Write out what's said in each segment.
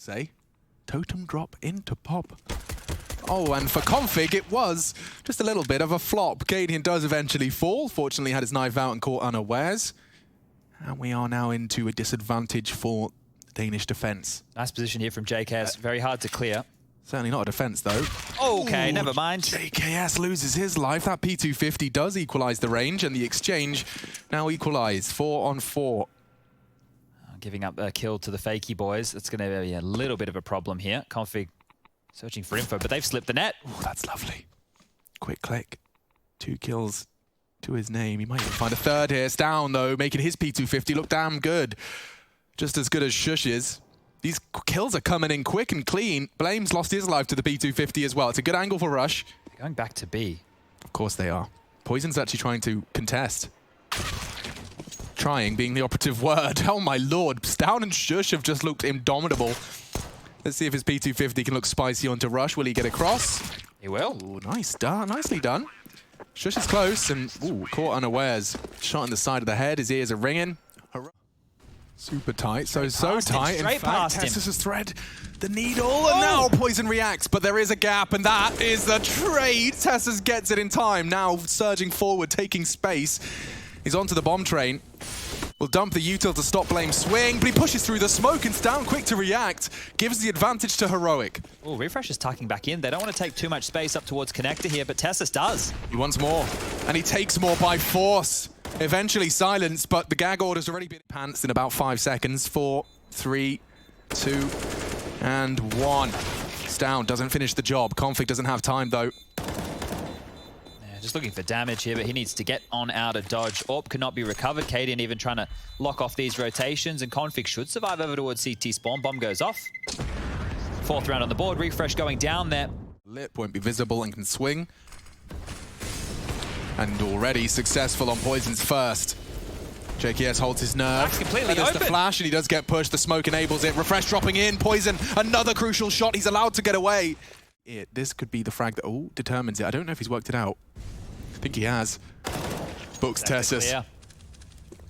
say. Totem drop into pop. Oh, and for Config, it was just a little bit of a flop. Cadian does eventually fall. Fortunately, had his knife out and caught unawares. And we are now into a disadvantage for Danish defense. Nice position here from JKS. Very hard to clear. Certainly not a defense, though. Okay, Ooh, never mind. JKS loses his life. That P250 does equalize the range, and the exchange now equalized 4 on 4. Giving up a kill to the Fakey boys. That's going to be a little bit of a problem here. Config searching for info, but they've slipped the net. Oh, that's lovely. Quick click. 2 kills to his name. He might even find a third here. Down, though, making his P250 look damn good. Just as good as Shush's. These kills are coming in quick and clean. Blame's lost his life to the P250 as well. It's a good angle for Rush. They're going back to B. Of course they are. Poison's actually trying to contest. Trying being the operative word. Oh my lord. Down and Shush have just looked indomitable. Let's see if his P250 can look spicy onto Rush. Will he get across? He will. Ooh, nicely done. Shush is close and caught unawares. Shot in the side of the head. His ears are ringing. Super tight. So tight. In fact, Tessus has thread the needle, and now Poison reacts, but there is a gap, and that is the trade. Tessus gets it in time. Now surging forward, taking space. He's onto the bomb train. Will dump the util to stop Blame's swing, but he pushes through the smoke and down quick to react. Gives the advantage to Heroic. Oh, Refresh is tucking back in. They don't want to take too much space up towards Connector here, but Tessus does. He wants more, and he takes more by force. Eventually silenced, but the gag order's already been pants in about 5 seconds. 4, 3, 2, and 1. Down, doesn't finish the job. Config doesn't have time, though. Just looking for damage here, but he needs to get on out of dodge. AWP cannot be recovered. Cadian even trying to lock off these rotations, and Config should survive over towards CT spawn. Bomb goes off. 4th round on the board. Refresh going down there. Lip won't be visible and can swing. And already successful on Poison's first. JKS holds his nerve. That's completely There's open. the flash, and he does get pushed. The smoke enables it. Refresh dropping in. Poison, another crucial shot. He's allowed to get away. This could be the frag that determines it. I don't know if he's worked it out. I think he has. Books Tessus. Yeah.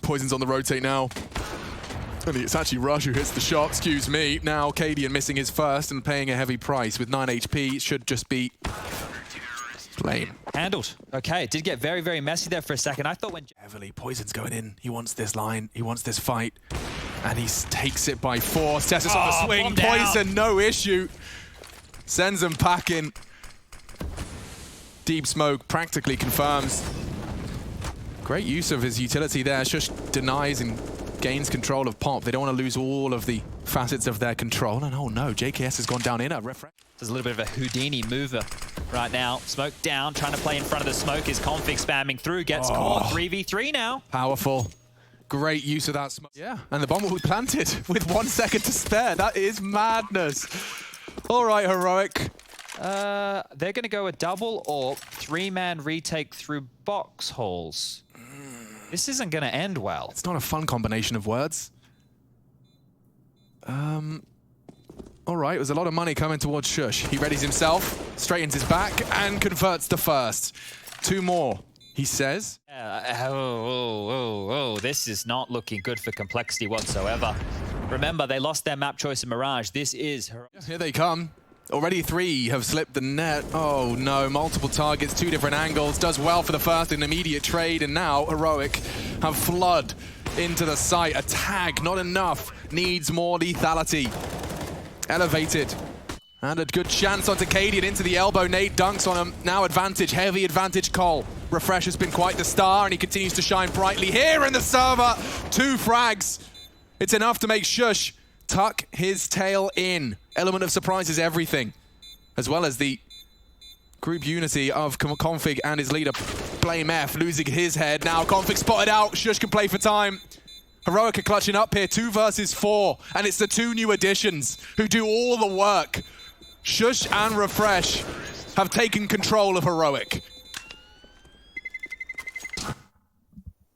Poison's on the rotate now. I think it's actually Rush who hits the shot, excuse me. Now Cadian missing his first and paying a heavy price. With 9 HP, it should just be Blame. Handled. Okay, it did get very, very messy there for a second. I thought when... Heavily, Poison's going in. He wants this line. He wants this fight. And he takes it by force. Tessus on the swing. Poison, no issue. Sends him packing. Deep smoke practically confirms. Great use of his utility there. Shush denies and gains control of Pop. They don't want to lose all of the facets of their control. And oh no, JKS has gone down in a refresh. There's a little bit of a Houdini mover right now. Smoke down, trying to play in front of the smoke. Is Config spamming through, gets caught. 3v3 now. Powerful. Great use of that smoke. Yeah, and the bomb will be planted with 1 second to spare. That is madness. All right, Heroic. They're going to go a double or 3-man retake through box holes. This isn't going to end well. It's not a fun combination of words. All right, there's a lot of money coming towards Shush. He readies himself, straightens his back, and converts the first. 2 more, he says. This is not looking good for Complexity whatsoever. Remember, they lost their map choice in Mirage. This is... Here they come. Already 3 have slipped the net. Oh no, multiple targets, 2 different angles. Does well for the first, an immediate trade, and now Heroic have flood into the site. A tag, not enough. Needs more lethality. Elevated. And a good chance onto Cadian into the elbow. Nate dunks on him. Now advantage, heavy advantage Cole. Refresh has been quite the star, and he continues to shine brightly here in the server. 2 frags. It's enough to make Shush tuck his tail in. Element of surprise is everything. As well as the group unity of Config and his leader, Blame F, losing his head. Now Config spotted out. Shush can play for time. Heroic are clutching up here, 2 versus 4. And it's the 2 new additions who do all the work. Shush and Refresh have taken control of Heroic.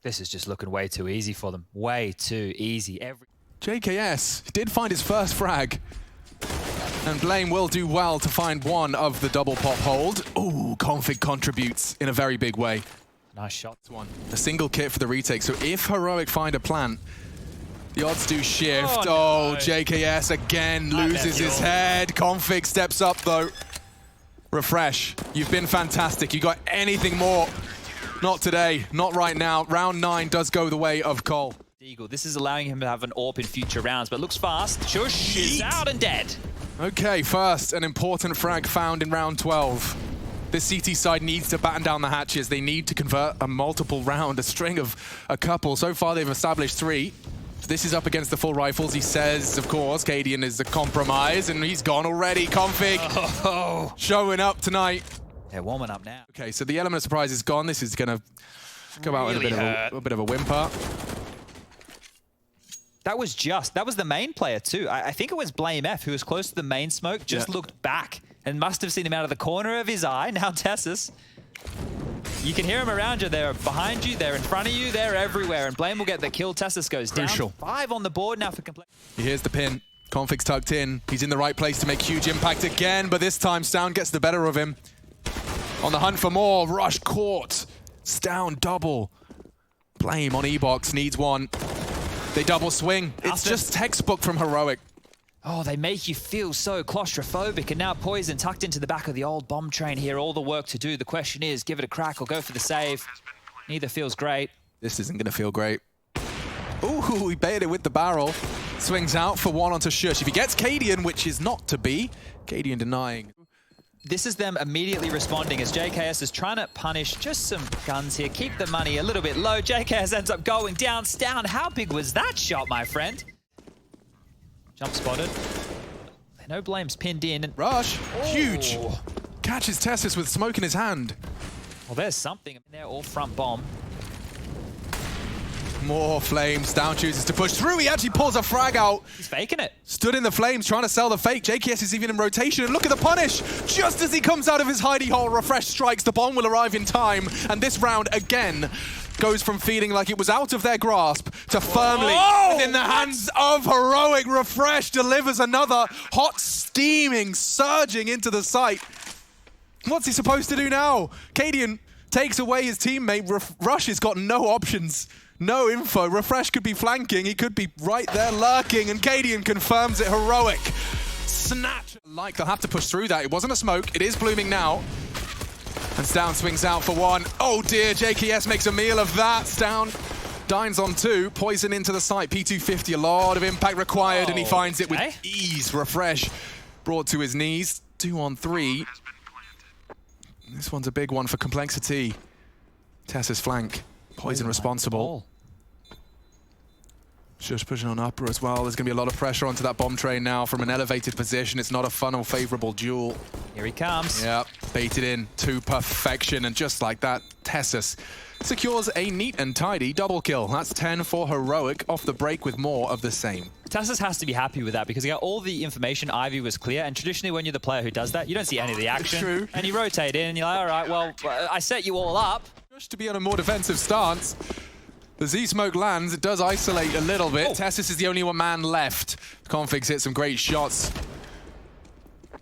This is just looking way too easy for them. Way too easy. JKS did find his first frag. And Blame will do well to find one of the double pop hold. Ooh, Config contributes in a very big way. Nice shot. A single kit for the retake. So if Heroic find a plant, The odds do shift. Oh, no. JKS again loses his head. Config steps up though. Refresh, you've been fantastic. You got anything more? Not today, not right now. Round 9 does go the way of Cole. Eagle, this is allowing him to have an AWP in future rounds, but looks fast. Shush is out and dead. Okay, first, an important frag found in round 12. This CT side needs to batten down the hatches. They need to convert a multiple round, a string of a couple. So far, they've established 3. This is up against the full rifles. He says, of course, Cadian is a compromise, and he's gone already. Config showing up tonight. They're warming up now. Okay, so the element of surprise is gone. This is going to come out with a bit of a whimper. That was the main player too. I think it was Blame F who was close to the main smoke, just looked back and must have seen him out of the corner of his eye. Now Tessus, you can hear him around you. They're behind you, they're in front of you, they're everywhere. And Blame will get the kill. Tessus goes down. Crucial. 5 on the board now for complete. Here's the pin. Config's tucked in. He's in the right place to make huge impact again, but this time Stown gets the better of him. On the hunt for more. Rush caught. Stown double. Blame on E-Box needs one. They double swing. It's just textbook from Heroic. Oh, they make you feel so claustrophobic. And now Poison tucked into the back of the old bomb train here. All the work to do. The question is, give it a crack or go for the save. Neither feels great. This isn't going to feel great. Ooh, he baited it with the barrel. Swings out for one onto Shush. If he gets Cadian, which is not to be, Cadian denying. This is them immediately responding as JKS is trying to punish just some guns here. Keep the money a little bit low. JKS ends up going down. Stown, how big was that shot, my friend? Jump spotted. No Blame's pinned in. Rush, huge. Catches Tessus with smoke in his hand. Well, there's something in there, all front bomb. More flames. Down chooses to push through. He actually pulls a frag out. He's faking it. Stood in the flames trying to sell the fake. JKS is even in rotation. And look at the punish. Just as he comes out of his hidey hole, Refresh strikes. The bomb will arrive in time. And this round again goes from feeling like it was out of their grasp to firmly within the hands of Heroic. Refresh delivers another hot, steaming, surging into the site. What's he supposed to do now? Cadian takes away his teammate. Rush has got no options. No info. Refresh could be flanking. He could be right there lurking. And Cadian confirms it. Heroic. Snatch. Like they'll have to push through that. It wasn't a smoke. It is blooming now. And Stown swings out for one. Oh dear. JKS makes a meal of that. Stown dines on 2. Poison into the site. P250. A lot of impact required. And he finds it with ease. Refresh brought to his knees. 2 on 3. This one's a big one for Complexity. Tessa's flank. Poison responsible. Just pushing on upper as well. There's going to be a lot of pressure onto that bomb train now from an elevated position. It's not a fun or favorable duel. Here he comes. Yeah, baited in to perfection. And just like that, Tessus secures a neat and tidy double kill. That's 10 for Heroic off the break with more of the same. Tessus has to be happy with that because he got all the information. Ivy was clear. And traditionally, when you're the player who does that, you don't see any of the action. True. And you rotate in and you're like, all right, well, I set you all up. Just to be on a more defensive stance. The Z-Smoke lands, it does isolate a little bit. Tessus is the only one man left. Config's hit some great shots.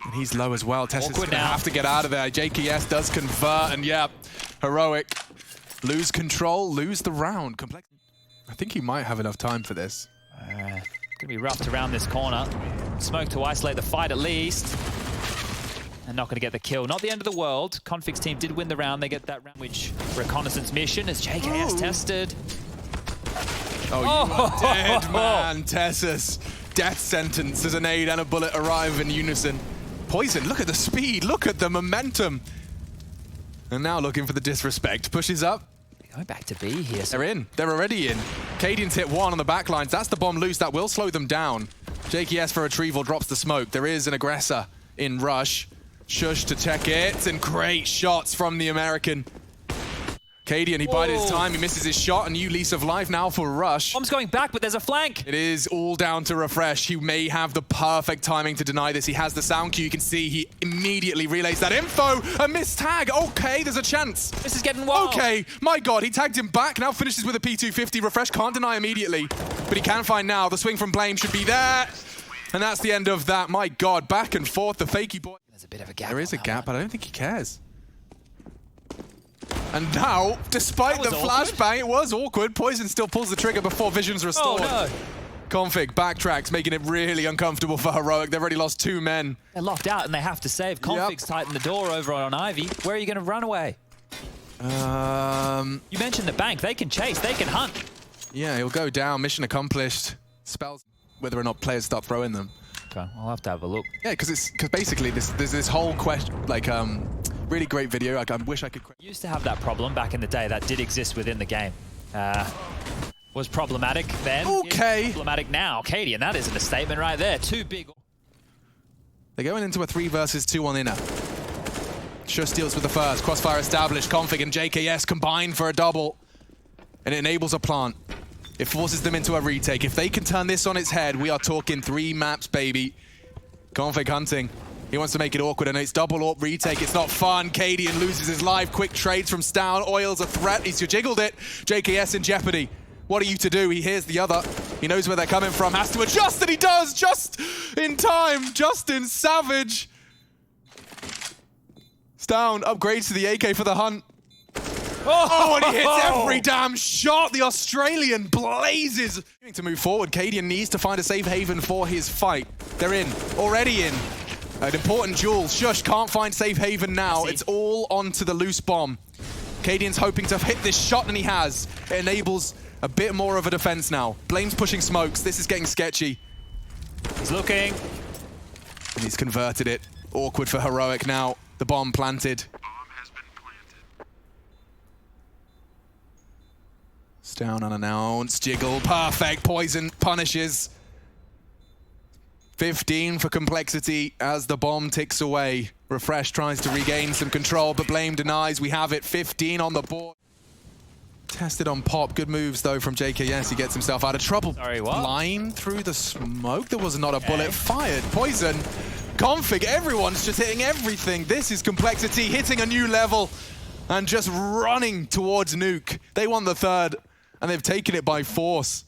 And he's low as well. Tessus is going to have to get out of there. JKS does convert, and yeah, Heroic lose control, lose the round. I think he might have enough time for this. Gonna be rough to round this corner. Smoke to isolate the fight at least. And not going to get the kill. Not the end of the world. Config's team did win the round. They get that round, which reconnaissance mission as JKS tested. Oh, you are dead, man. Tessus. Death sentence as a nade and a bullet arrive in unison. Poison, look at the speed. Look at the momentum. And now looking for the disrespect. Pushes up. Going back to B here. They're in. They're already in. Cadian's hit 1 on the back lines. That's the bomb loose. That will slow them down. JKS for retrieval drops the smoke. There is an aggressor in rush. Shush to check it. And great shots from the American. Cadian, he bided his time, he misses his shot, a new lease of life now for Rush. Bomb's going back, but there's a flank. It is all down to Refresh. He may have the perfect timing to deny this. He has the sound cue. You can see he immediately relays that info. A missed tag. Okay, there's a chance. This is getting wild. Okay, my God, he tagged him back. Now finishes with a P250. Refresh can't deny immediately, but he can find now. The swing from Blame should be there. And that's the end of that. My God, back and forth, the fakey boy. There's a bit of a gap. There is a gap, but I don't think he cares. And now, despite the flashbang, it was awkward. Poison still pulls the trigger before vision's restored. Oh, no. Config backtracks, making it really uncomfortable for Heroic. They've already lost 2 men. They're locked out and they have to save. Config's tightened the door over on Ivy. Where are you going to run away? You mentioned the bank. They can chase. They can hunt. Yeah, he'll go down. Mission accomplished. Spells whether or not players start throwing them. Okay, I'll have to have a look. Yeah, because basically there's this whole question, like really great video. Like I wish I could. Used to have that problem back in the day. That did exist within the game. Was problematic then. Okay. Problematic now. Katie, and that isn't a statement right there. Too big. They're going into a 3 versus 2 on inner. Shush deals with the first. Crossfire established. Config and JKS combine for a double. And it enables a plant. It forces them into a retake. If they can turn this on its head, we are talking 3 maps, baby. Config hunting. He wants to make it awkward, and it's double AWP retake. It's not fun. Cadian loses his life. Quick trades from Stown. Oil's a threat. He's jiggled it. JKS in jeopardy. What are you to do? He hears the other. He knows where they're coming from. Has to adjust, and he does just in time. Justin Savage. Stown upgrades to the AK for the hunt. Oh, and he hits every damn shot. The Australian blazes. To move forward, Cadian needs to find a safe haven for his fight. They're in, already in. An important duel. Shush can't find safe haven now. It's all onto the loose bomb. Cadian's hoping to hit this shot, and he has. It enables a bit more of a defense now. Blame's pushing smokes. This is getting sketchy. He's looking. And he's converted it. Awkward for Heroic now. The bomb planted. Down unannounced. Jiggle. Perfect. Poison punishes. 15 for complexity as the bomb ticks away. Refresh tries to regain some control, but Blame denies. We have it. 15 on the board. Tested on Pop. Good moves, though, from JKS. He gets himself out of trouble. Sorry, what? Line through the smoke. There was not a bullet fired. Poison. Config. Everyone's just hitting everything. This is complexity hitting a new level and just running towards Nuke. They won the 3rd. And they've taken it by force.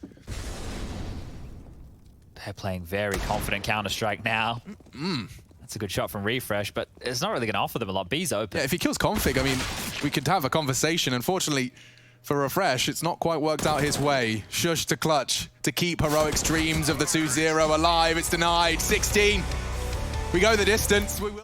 They're playing very confident Counter-Strike now. That's a good shot from Refresh, but it's not really going to offer them a lot. B's open. Yeah, if he kills Config, I mean, we could have a conversation. Unfortunately, for Refresh, it's not quite worked out his way. Shush to clutch to keep Heroic's dreams of the 2-0 alive. It's denied. 16. We go the distance. We will